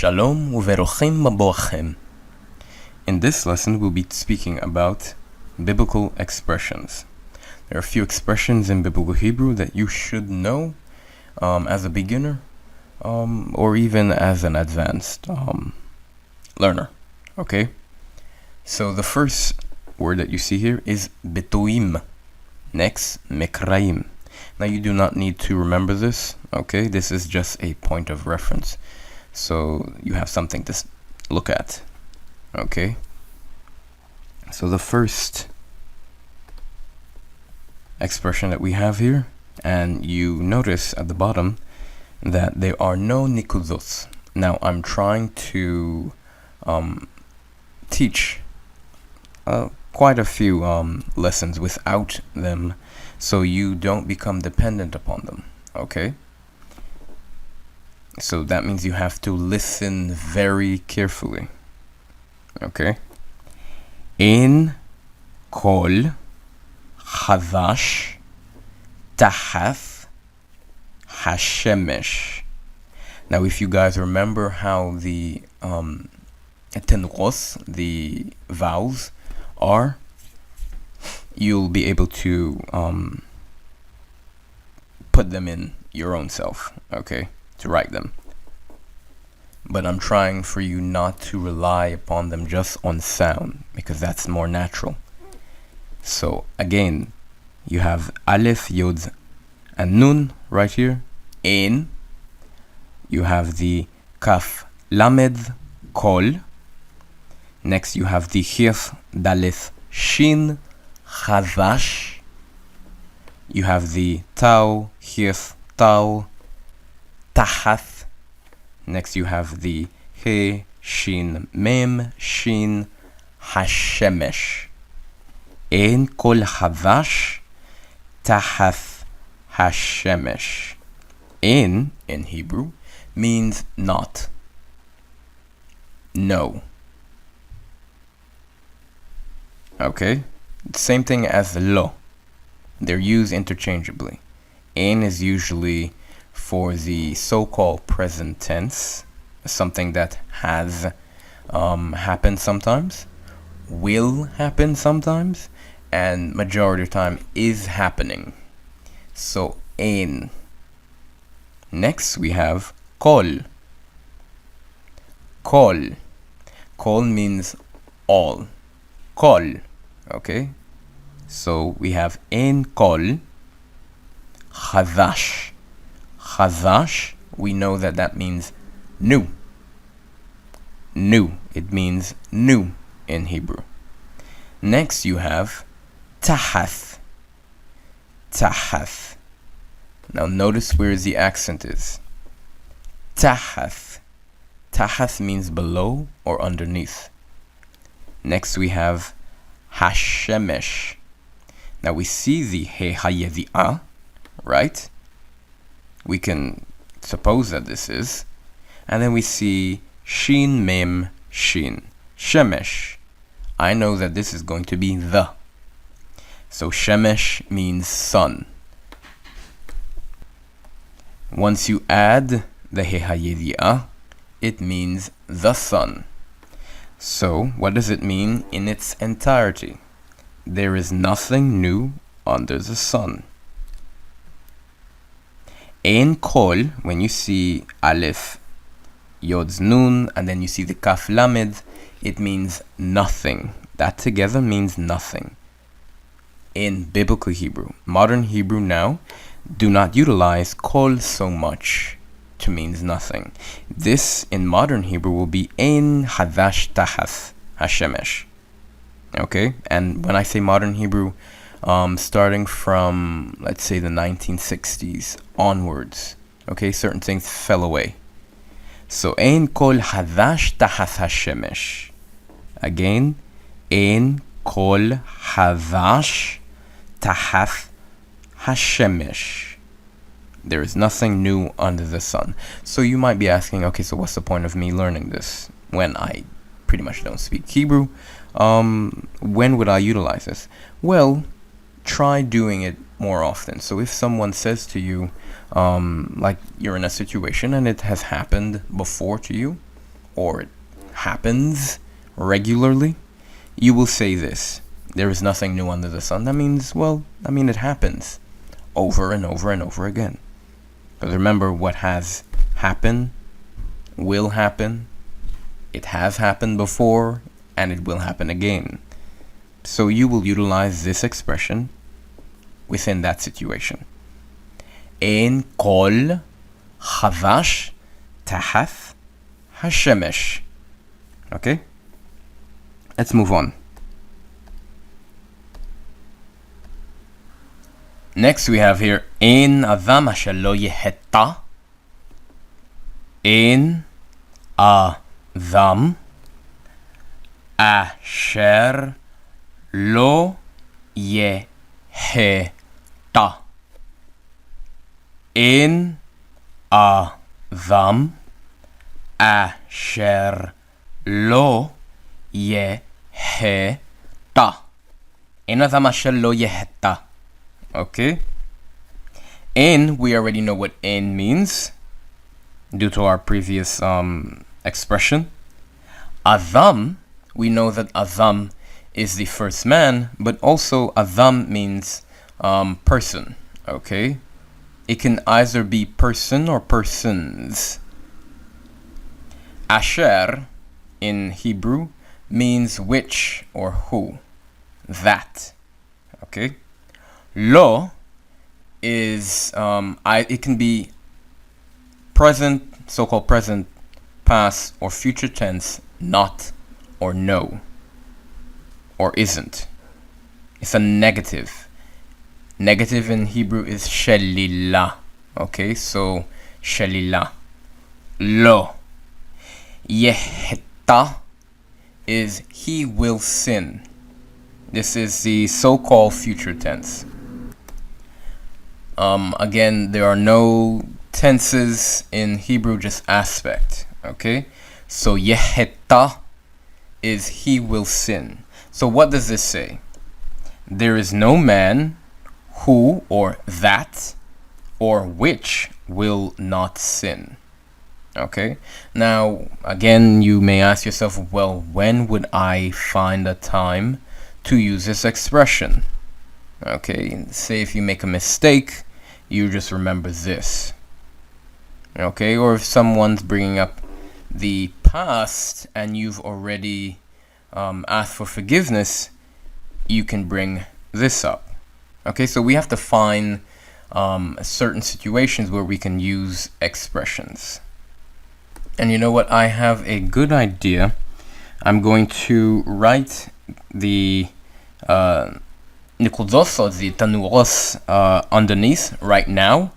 Shalom uverochim maboachem. In this lesson, we'll be speaking about biblical expressions. There are a few expressions in biblical Hebrew that you should know as a beginner or even as an advanced learner. Okay? So the first word that you see here is bituim. Next, mekraim. Now you do not need to remember this. Okay? This is just a point of reference. So you have something to look at. Okay? So the first expression that we have here, and you notice at the bottom that there are no nikudos. Now I'm trying to teach quite a few lessons without them, so you don't become dependent upon them. Okay? So that means you have to listen very carefully. Okay? In kol chavash tahath hashemesh. Now, if you guys remember how the tenros, the vowels, are, you'll be able to put them in your own self. Okay? To write them. But I'm trying for you not to rely upon them just on sound, because that's more natural. So again, you have Aleph, Yod, and Nun right here. Ein. You have the Kaf, Lamed, Kol. Next you have the Chef, Daleth, Shin, Chavash. You have the Tau, Chef, Tau, Tahath. Next you have the He, Shin, Mem, Shin, Hashemesh. Ein kol havash tahath hashemesh. In Hebrew, means not. No. Okay? Same thing as lo. They're used interchangeably. In is usually for the so-called present tense, something that has happened sometimes, will happen sometimes, and majority of the time is happening. So ein. Next we have kol. Kol. Kol means all. Kol. Okay? So we have ein kol. Chavash. Chavash, we know that means new. New. It means new in Hebrew. Next you have tahath. Tahath. Now notice where the accent is. Tahath. Tahath means below or underneath. Next we have hashemesh. Now we see the he hayevi'ah, right? We can suppose that this is. And then we see shin, mem, shin. Shemesh. I know that this is going to be the. So shemesh means sun. Once you add the he hayevi'ah, it means the sun. So what does it mean in its entirety? There is nothing new under the sun. Ein kol, when you see Aleph, Yod, Nun, and then you see the Kaf, Lamed, it means nothing. That together means nothing. In biblical Hebrew, modern Hebrew now, do not utilize kol so much to means nothing. This in modern Hebrew will be ein hadash tahath hashemesh. Okay? And when I say modern Hebrew, starting from, let's say, the 1960s onwards, okay, certain things fell away. So, ein kol hadash tahath hashemesh. Again, ein kol hadash tahath hashemesh. There is nothing new under the sun. So you might be asking, okay, so what's the point of me learning this when I pretty much don't speak Hebrew? When would I utilize this? Well, try doing it more often. So if someone says to you, like you're in a situation and it has happened before to you, or it happens regularly, you will say this: there is nothing new under the sun. That means, it happens over and over and over again. Because remember, what has happened will happen. It has happened before, and it will happen again. So you will utilize this expression within that situation. Ein kol chavash tahat hashemesh. Okay? Let's move on. Next we have here Ein adam asher lo yeheta. Ein adam asher lo yeheta. Ein adam asher lo yeheta. Ein adam asher lo yeheta. Okay? In, we already know what in means due to our previous expression. Adam, we know that Adam is the first man, but also Adam means person. Okay? It can either be person or persons. Asher in Hebrew means which or who. That. Okay? Lo is it can be present, so-called present, past, or future tense, not or no, or isn't. It's a negative. Negative in Hebrew is shelila. Okay, so shelila. Lo. Yeheta is he will sin. This is the so-called future tense. Again, there are no tenses in Hebrew, just aspect. Okay? So yeheta is he will sin. So what does this say? There is no man who or that or which will not sin. Okay? Now, again, you may ask yourself, well, when would I find a time to use this expression? Okay, say if you make a mistake, you just remember this. Okay, or if someone's bringing up the past and you've already asked for forgiveness, you can bring this up. Okay, so we have to find certain situations where we can use expressions. And you know what? I have a good idea. I'm going to write the nikudos or the tanuros underneath right now,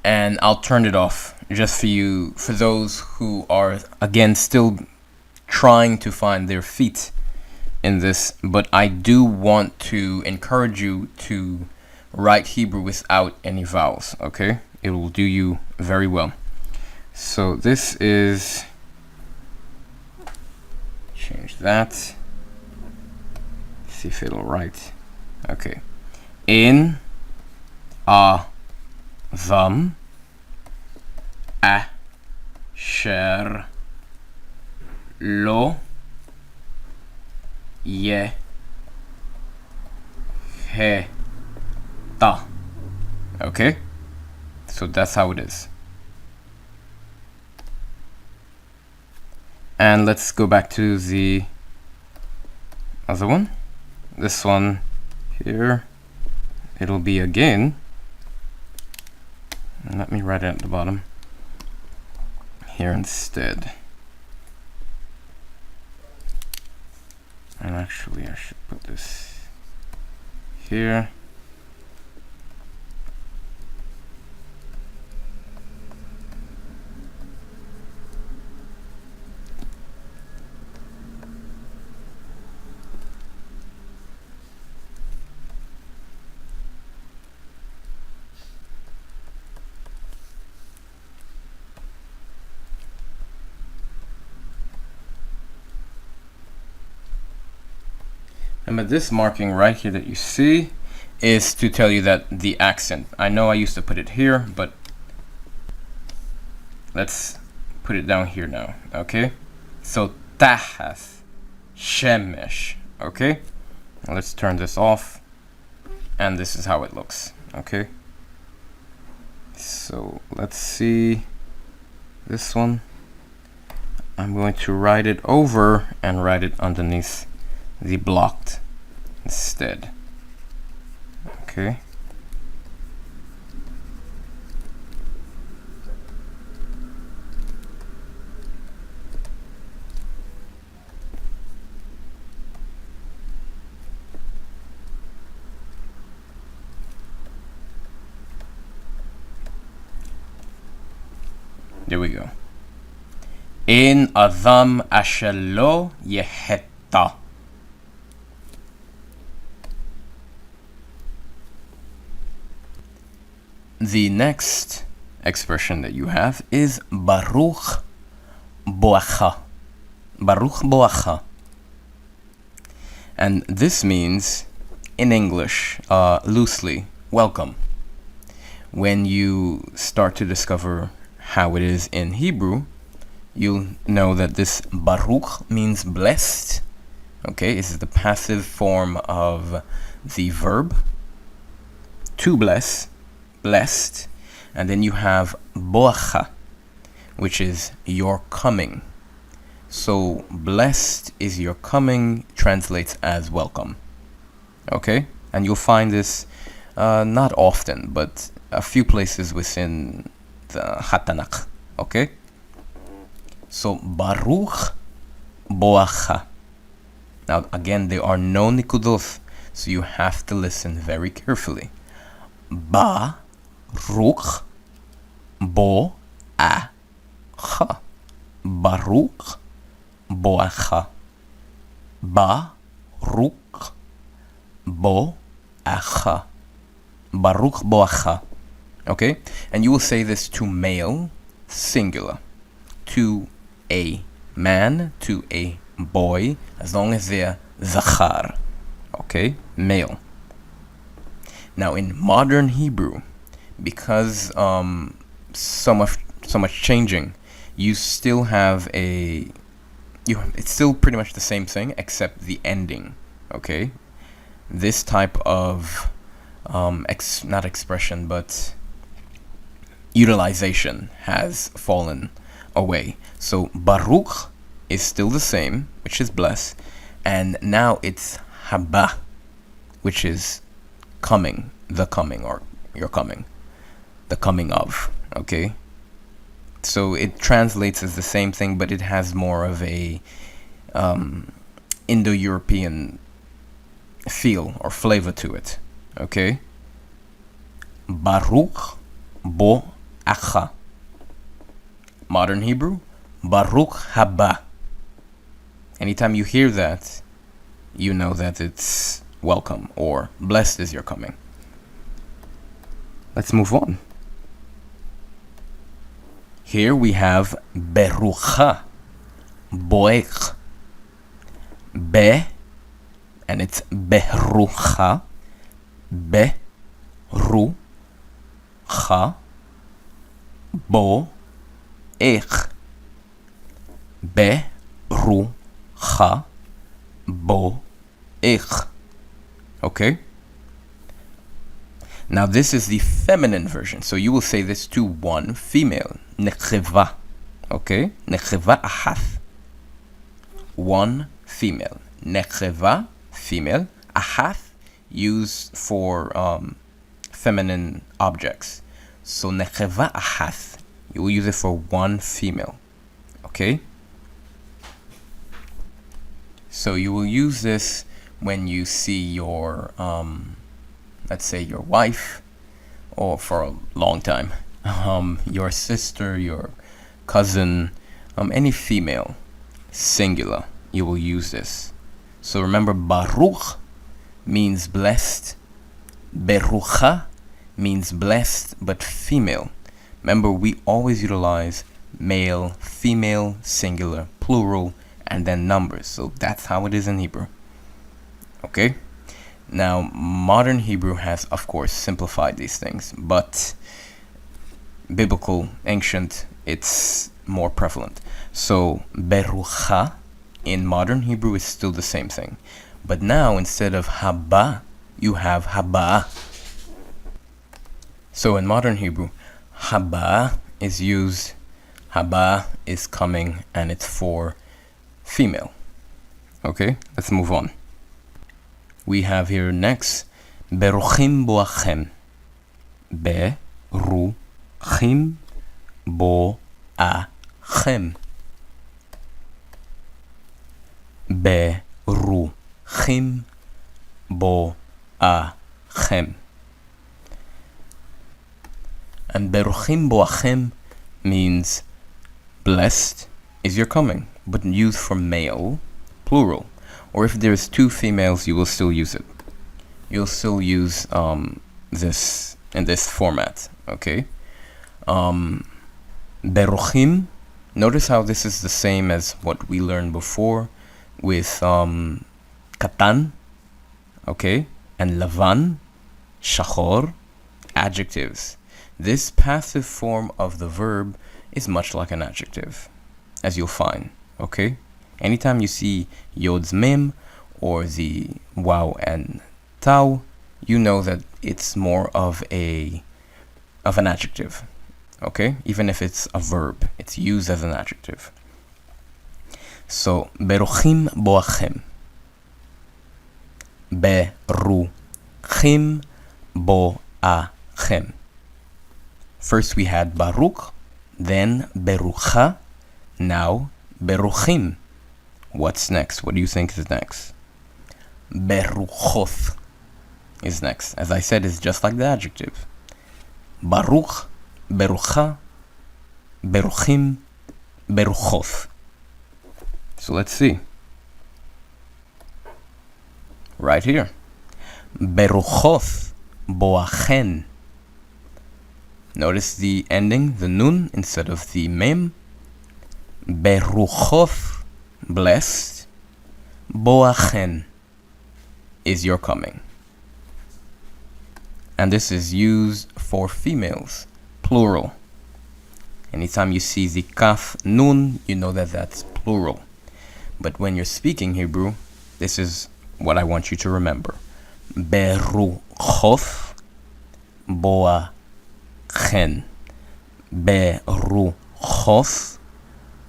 and I'll turn it off just for those who are again still trying to find their feet in this. But I do want to encourage you to write Hebrew without any vowels. Okay, it will do you very well. So this is, change that. See if it'll write. Okay. In Adam asher lo yeheta. Okay? So that's how it is. And let's go back to the other one. This one here, it'll be again, and let me write it at the bottom here instead. And actually I should put this here. But this marking right here that you see is to tell you that the accent. I know I used to put it here, but let's put it down here now. Okay? So tahat, shemesh. Okay? Let's turn this off. And this is how it looks. Okay? So let's see this one. I'm going to write it over and write it underneath the blocked instead. Okay. There we go. In Adam Ashelo Yehetta. The next expression that you have is Baruch Boacha. Baruch Boacha. And this means, in English, loosely, welcome. When you start to discover how it is in Hebrew, you'll know that this Baruch means blessed. Okay, this is the passive form of the verb to bless, blessed. And then you have Boacha, which is your coming. So blessed is your coming translates as welcome. Okay, and you'll find this not often, but a few places within the Hatanakh. Okay, so Baruch Boacha. Now again, there are no nikudos, so you have to listen very carefully. Baruch Boacha. Baruch Boacha. Baruch Boacha. Baruch Boacha. Okay? And you will say this to male, singular. To a man, to a boy, as long as they're zachar. Okay? Male. Now in modern Hebrew, because so much changing, you still have it's still pretty much the same thing except the ending. Okay, this type of not expression but utilization has fallen away. So Baruch is still the same, which is bless, and now it's Haba, which is coming, the coming, or your coming, the coming of. Okay, so it translates as the same thing, but it has more of a Indo-European feel or flavor to it. Okay, Baruch Boacha. Modern Hebrew, Baruch Haba. Anytime you hear that, you know that it's welcome or blessed is your coming. Let's move on. Here we have Berucha, Boech, Be, and it's Berucha, Berucha, Boech, Berucha, Boech. Okay? Now this is the feminine version, so you will say this to one female, Necheva. Okay? Necheva ahath. One female. Necheva, female. Ahath, used for feminine objects. So Necheva ahath, you will use it for one female. Okay? So you will use this when you see your let's say your wife, or for a long time, your sister, your cousin, any female, singular, you will use this. So remember, Baruch means blessed, Berucha means blessed but female. Remember, we always utilize male, female, singular, plural, and then numbers. So that's how it is in Hebrew. Okay? Now, modern Hebrew has, of course, simplified these things, but biblical, ancient, it's more prevalent. So berucha in modern Hebrew is still the same thing. But now instead of haba, you have haba. So in modern Hebrew, haba is used, haba is coming, and it's for female. Okay, let's move on. We have here next, beruchim boachem. Beruchim boachem. Beruchim boachem. And beruchim boachem means blessed is your coming, but used for male, plural. Or if there's two females, you will still use it. You'll still use this in this format, okay? Beruchim, notice how this is the same as what we learned before with katan, okay? And lavan, shachor, adjectives. This passive form of the verb is much like an adjective, as you'll find, okay? Anytime you see yod's mem or the waw and tau, you know that it's more of an adjective, okay? Even if it's a verb, it's used as an adjective. So, beruchim boachem. Beruchim boachem. First we had Baruch, then Berucha, now Beruchim. What's next? What do you think is next? Beruchoth is next. As I said, it's just like the adjective. Baruch, Berucha, Beruchim, Beruchoth. So let's see. Right here. Beruchoth boachen. Notice the ending, the nun, instead of the mem. Beruchoth, blessed. Boachen is your coming. And this is used for females, plural. Anytime you see the kaf nun, you know that that's plural. But when you're speaking Hebrew, this is what I want you to remember. Beruchoth boachen. Beruchoth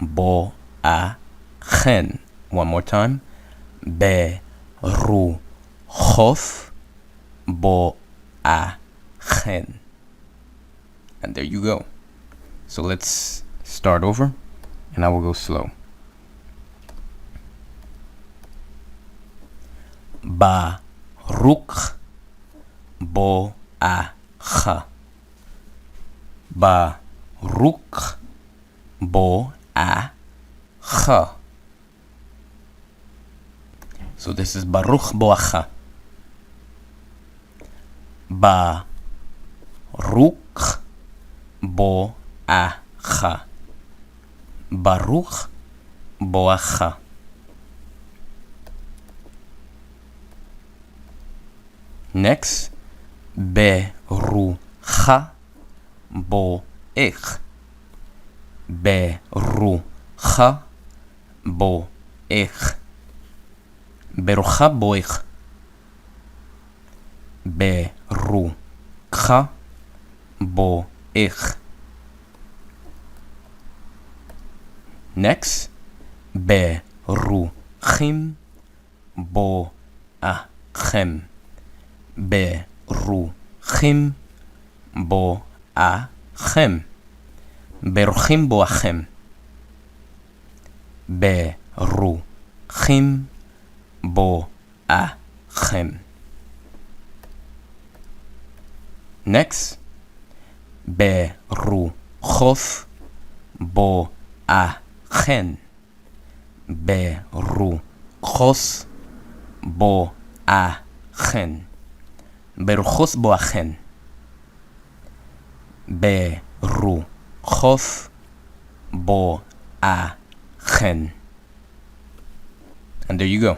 boachen. One more time. Beruchoth boachen. And there you go. So let's start over, and I will go slow. Baruch boacha. Baruch boacha. So this is Baruch boacha. Baruch boacha. Baruch boacha. Next, berucha boech. Berucha boech. Berucha boech. Berucha boech. Next, beruchim boachem. Beruchim boachem. Beruchim boachem. Beruchim boachem. Next, beruchoth boachen. Beruchos boachen. Beruchos boachen. Beruchos boachen. And there you go.